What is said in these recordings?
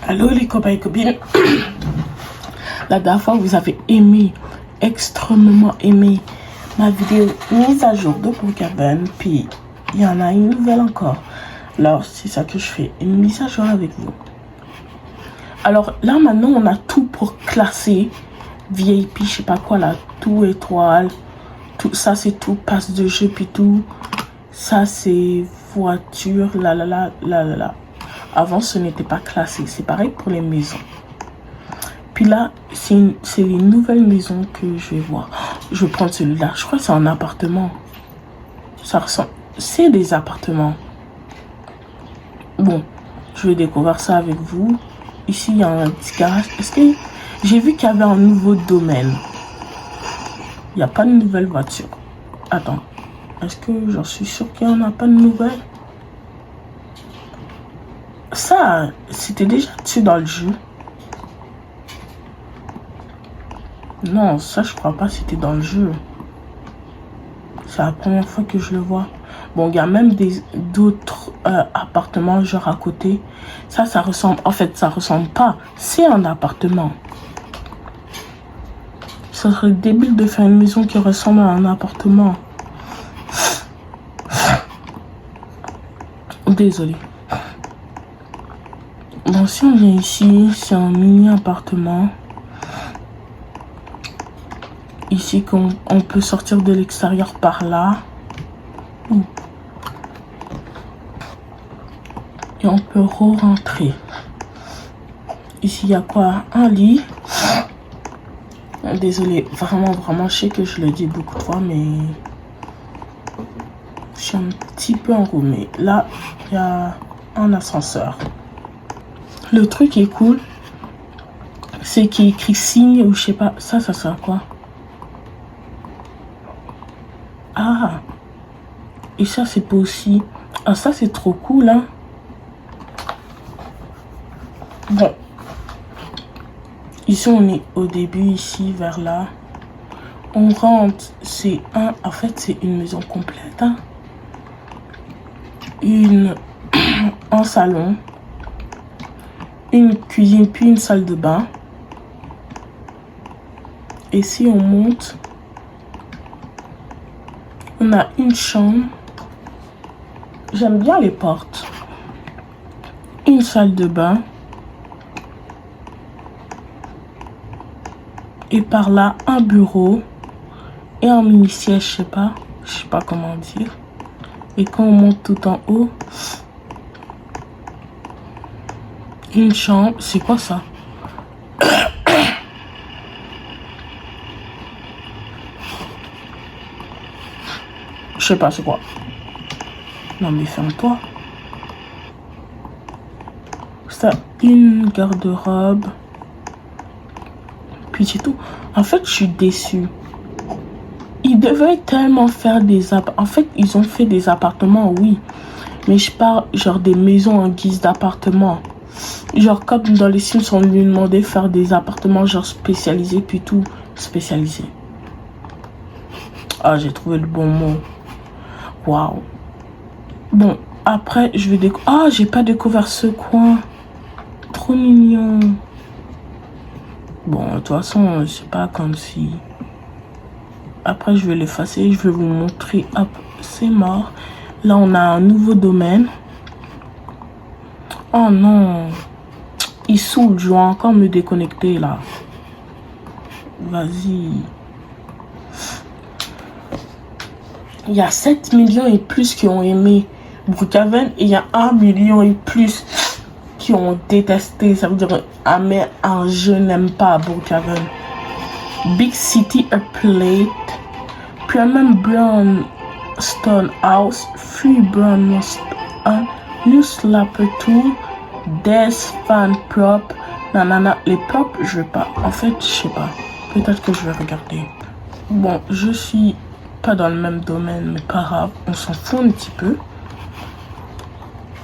Allô les copains et copines. La dernière fois vous avez aimé, extrêmement aimé ma vidéo mise à jour de Brookhaven. Puis il y en a une nouvelle encore. Alors c'est ça que je fais, une mise à jour avec vous. Alors là maintenant on a tout pour classer VIP, je sais pas quoi là, tout étoile. Tout ça c'est tout, passe de jeu puis tout. Ça c'est voiture, là. Avant, ce n'était pas classé. C'est pareil pour les maisons. Puis là, c'est une nouvelle maison que je vais voir. Je vais prendre celui-là. Je crois que c'est un appartement. Ça ressemble... C'est des appartements. Bon, je vais découvrir ça avec vous. Ici, il y a un petit garage. Est-ce que... J'ai vu qu'il y avait un nouveau domaine. Il n'y a pas de nouvelle voiture. Attends. Est-ce que j'en suis sûre qu'il n'y en a pas de nouvelle? Ça, c'était déjà dessus dans le jeu. Non, ça, je crois pas c'était dans le jeu. C'est la première fois que je le vois. Bon, il y a même d'autres appartements, genre à côté. Ça ressemble... En fait, ça ressemble pas. C'est un appartement. Ça serait débile de faire une maison qui ressemble à un appartement. Désolée. Bon, si on vient ici, c'est un mini appartement. Ici, on peut sortir de l'extérieur par là. Et on peut re-rentrer. Ici, il y a quoi? Un lit. Désolée, vraiment, je sais que je le dis beaucoup de fois, mais... Je suis un petit peu enrhumée. Là, il y a un ascenseur. Le truc est cool, c'est qu'il écrit signe ou je sais pas. Ça sert à quoi? Ah, et ça c'est pas aussi. Ah, ça c'est trop cool, hein. Bon, ici on est au début, ici vers là. On rentre, c'est en fait c'est une maison complète, hein. Un salon. Une cuisine puis une salle de bain. Et si on monte, on a une chambre. J'aime bien les portes. Une salle de bain. Et par là, un bureau. Et un mini siège, je sais pas comment dire. Et quand on monte tout en haut, une chambre. C'est quoi ça? Je sais pas c'est quoi. Non mais ferme-toi. Ça, une garde-robe. Puis c'est tout. En fait, je suis déçue. Ils devaient tellement faire des appartements. En fait, ils ont fait des appartements, oui. Mais je parle genre des maisons en guise d'appartements. Genre comme dans les Sims, on lui demandait de faire des appartements genre spécialisés, puis tout spécialisé. Ah, j'ai trouvé le bon mot. Waouh. Bon, après, je vais découvrir... Ah, j'ai pas découvert ce coin. Trop mignon. Bon, de toute façon, c'est pas comme si... Après, je vais l'effacer. Je vais vous montrer. Hop, c'est mort. Là, on a un nouveau domaine. Oh non. Il saoule. Je vais encore me déconnecter, là. Vas-y. Il y a 7 millions et plus qui ont aimé Brookhaven. Et il y a 1 million et plus qui ont détesté. Ça veut dire, ah mais je n'aime pas Brookhaven. Big City Plate. Premium Brownstone House. Free Brownstone. New Slapper Tool. Death Fan Prop. Nanana. Les props, je veux pas. En fait, je sais pas. Peut-être que je vais regarder. Bon, je suis pas dans le même domaine, mais pas grave. On s'en fout un petit peu.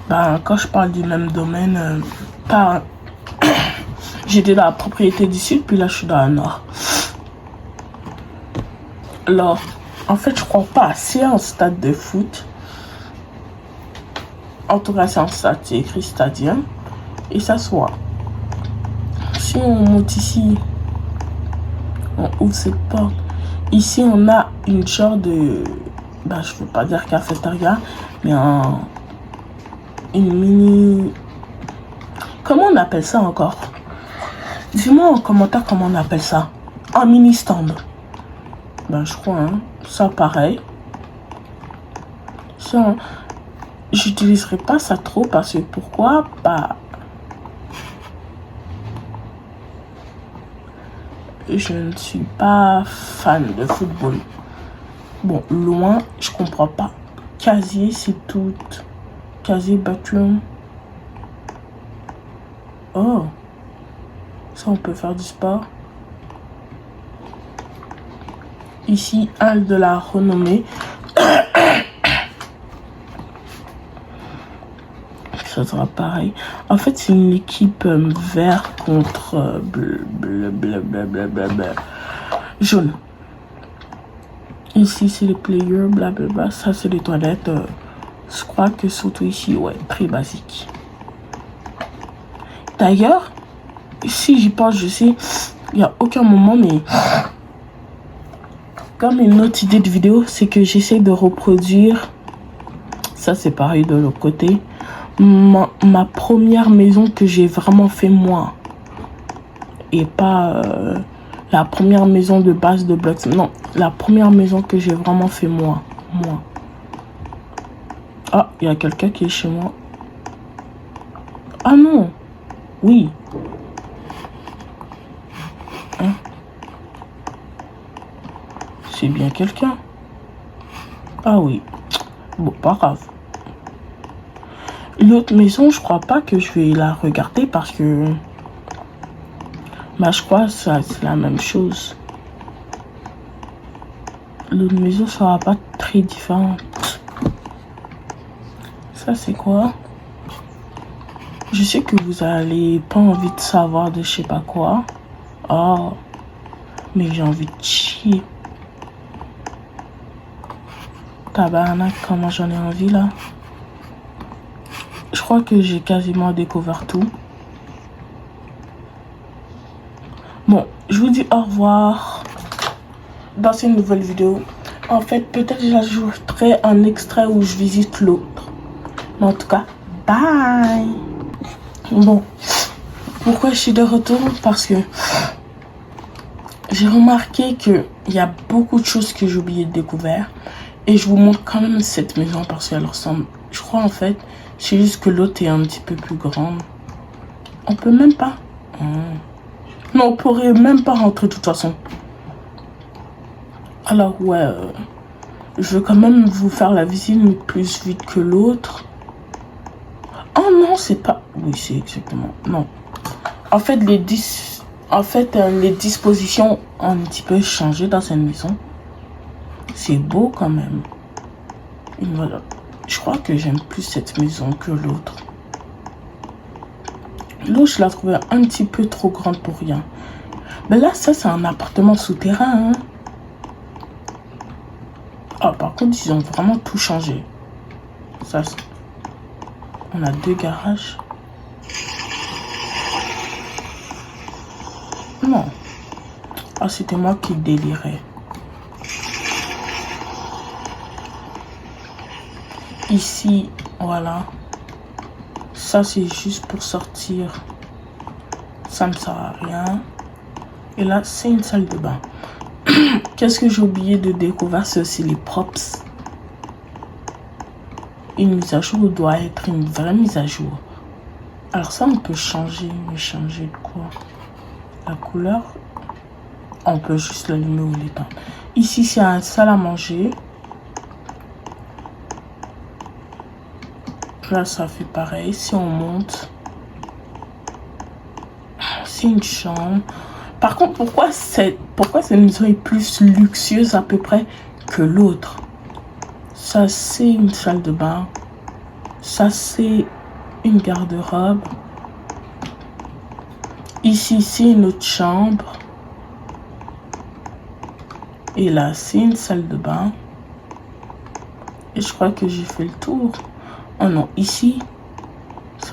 Ben, quand je parle du même domaine, pas... J'étais dans la propriété du sud, puis là, je suis dans la nord. Alors, en fait, je crois pas. C'est un stade de foot. En tout cas, c'est un stade, c'est écrit stadium. Et ça se voit. Si on monte ici, on ouvre cette porte. Ici, on a une genre de... Bah, je veux pas dire cafétéria, mais une mini... Comment on appelle ça encore? Dis-moi en commentaire comment on appelle ça. Un mini stand. Ben, je crois, hein. Ça, pareil. Ça, j'utiliserai pas ça trop parce que pourquoi? Bah, je ne suis pas fan de football. Bon, loin, je comprends pas. Casier, c'est tout. Casier, bathroom. Oh. Ça, on peut faire du sport. Ici, halle de la renommée. Ça sera pareil. En fait, c'est une équipe vert contre jaune. Ici, c'est les players, blablabla. Ça, c'est les toilettes. Je crois que surtout ici, ouais, très basique. D'ailleurs, si j'y pense, je sais, il n'y a aucun moment, mais comme une autre idée de vidéo, c'est que j'essaie de reproduire, ça c'est pareil de l'autre côté, ma première maison que j'ai vraiment fait moi. Et pas la première maison de base de blocs. Non, la première maison que j'ai vraiment fait moi. Ah, il y a quelqu'un qui est chez moi. Ah non. Oui. Hein? C'est bien quelqu'un. Ah oui. Bon, pas grave. L'autre maison, je crois pas que je vais la regarder parce que... Bah, je crois que c'est la même chose. L'autre maison sera pas très différente. Ça, c'est quoi? Je sais que vous allez pas envie de savoir de je sais pas quoi. Oh. Mais j'ai envie de chier. Tabarnak, comment j'en ai envie là. Je crois que j'ai quasiment découvert tout. Bon, je vous dis au revoir dans une nouvelle vidéo. En fait, peut-être j'ajouterai un extrait où je visite l'autre. Mais en tout cas, bye. Bon, pourquoi je suis de retour? Parce que j'ai remarqué qu'il y a beaucoup de choses que j'ai oublié de découvrir. Et je vous montre quand même cette maison parce qu'elle ressemble. Je crois en fait, c'est juste que l'autre est un petit peu plus grande. On peut même pas. Non, on pourrait même pas rentrer de toute façon. Alors ouais, je veux quand même vous faire la visite plus vite que l'autre. Oh non, c'est pas... Oui, c'est exactement... Non. En fait, les dispositions ont un petit peu changé dans cette maison. C'est beau quand même. Et voilà. Je crois que j'aime plus cette maison que l'autre. L'autre, je la trouvais un petit peu trop grande pour rien. Mais là, ça, c'est un appartement souterrain. Hein. Ah, par contre, ils ont vraiment tout changé. Ça, on a 2 garages. Non. Ah, c'était moi qui délirais. Ici, voilà. Ça, c'est juste pour sortir. Ça ne sert à rien. Et là, c'est une salle de bain. Qu'est-ce que j'ai oublié de découvrir? C'est aussi les props. Une mise à jour doit être une vraie mise à jour. Alors ça, on peut changer. Mais changer de quoi? La couleur. On peut juste l'allumer ou l'éteindre. Ici, c'est un salle à manger. Là, ça fait pareil. Si on monte, c'est une chambre. Par contre, pourquoi cette maison est plus luxueuse à peu près que l'autre? Ça, c'est une salle de bain. Ça, c'est une garde-robe. Ici, c'est une autre chambre. Et là, c'est une salle de bain. Et je crois que j'ai fait le tour. Oh non, ici,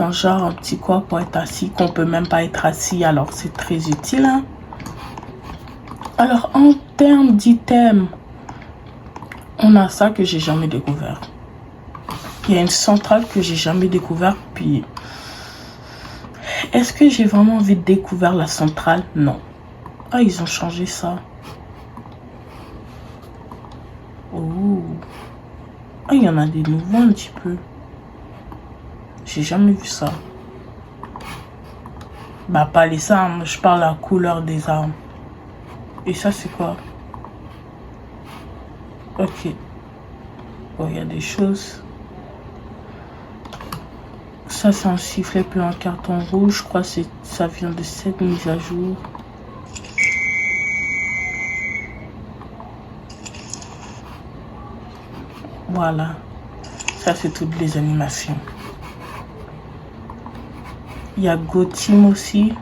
Enfin, genre un petit quoi pour être assis, qu'on peut même pas être assis, alors c'est très utile. Hein? Alors, en termes d'items, on a ça que j'ai jamais découvert. Il y a une centrale que j'ai jamais découvert, puis... Est-ce que j'ai vraiment envie de découvrir la centrale? Non. Ah, ils ont changé ça. Oh. Ah, il y en a des nouveaux un petit peu. J'ai jamais vu ça. Bah, pas les armes, je parle de la couleur des armes. Et ça, c'est quoi? Ok. Bon, il y a des choses. Ça, c'est un sifflet puis un carton rouge. Je crois que ça vient de cette mise à jour. Voilà. Ça, c'est toutes les animations. Il y a Gotham aussi.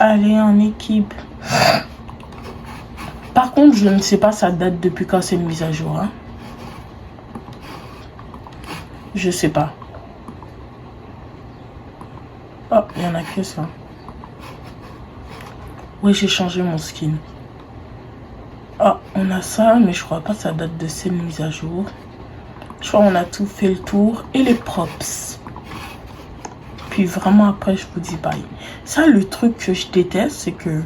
Allez en équipe. Par contre, je ne sais pas ça date depuis quand c'est une mise à jour. Hein. Je sais pas. Oh, il n'y en a que ça. Oui, j'ai changé mon skin. Oh, on a ça, mais je crois pas que ça date de cette mise à jour. Je crois qu'on a tout fait le tour. Et les props. Puis vraiment après, je vous dis bye. Ça, le truc que je déteste, c'est que...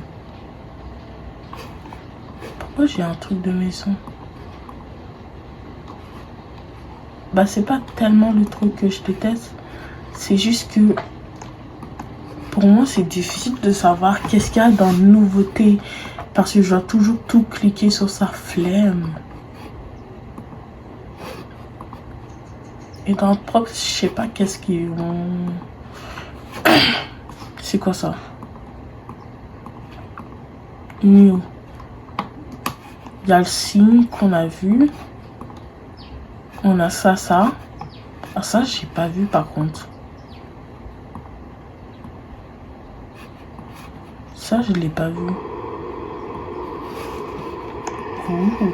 Pourquoi j'ai un truc de maison? Bah, c'est pas tellement le truc que je déteste. C'est juste que... Pour moi, c'est difficile de savoir qu'est-ce qu'il y a dans nouveauté. Parce que je dois toujours tout cliquer sur sa flemme. Et dans Props, je sais pas qu'est-ce qu'ils ont... C'est quoi ça? New. Il y a le signe qu'on a vu. On a ça, ça. Ah, ça, j'ai pas vu par contre. Ça, je l'ai pas vu. Ouh.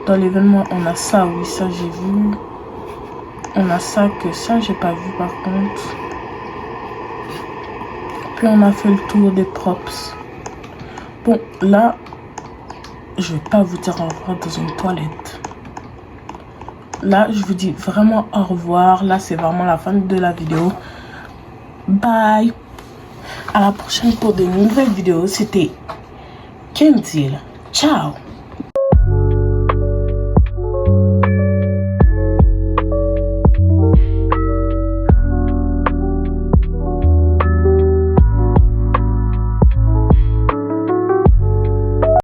Dans l'événement, on a ça, oui, ça j'ai vu. On a ça, que ça, j'ai pas vu par contre. Puis on a fait le tour des props. Bon, là, je vais pas vous dire au revoir dans une toilette. Là, je vous dis vraiment au revoir. Là, c'est vraiment la fin de la vidéo. Bye. À la prochaine pour de nouvelles vidéos. C'était Kendil. Ciao.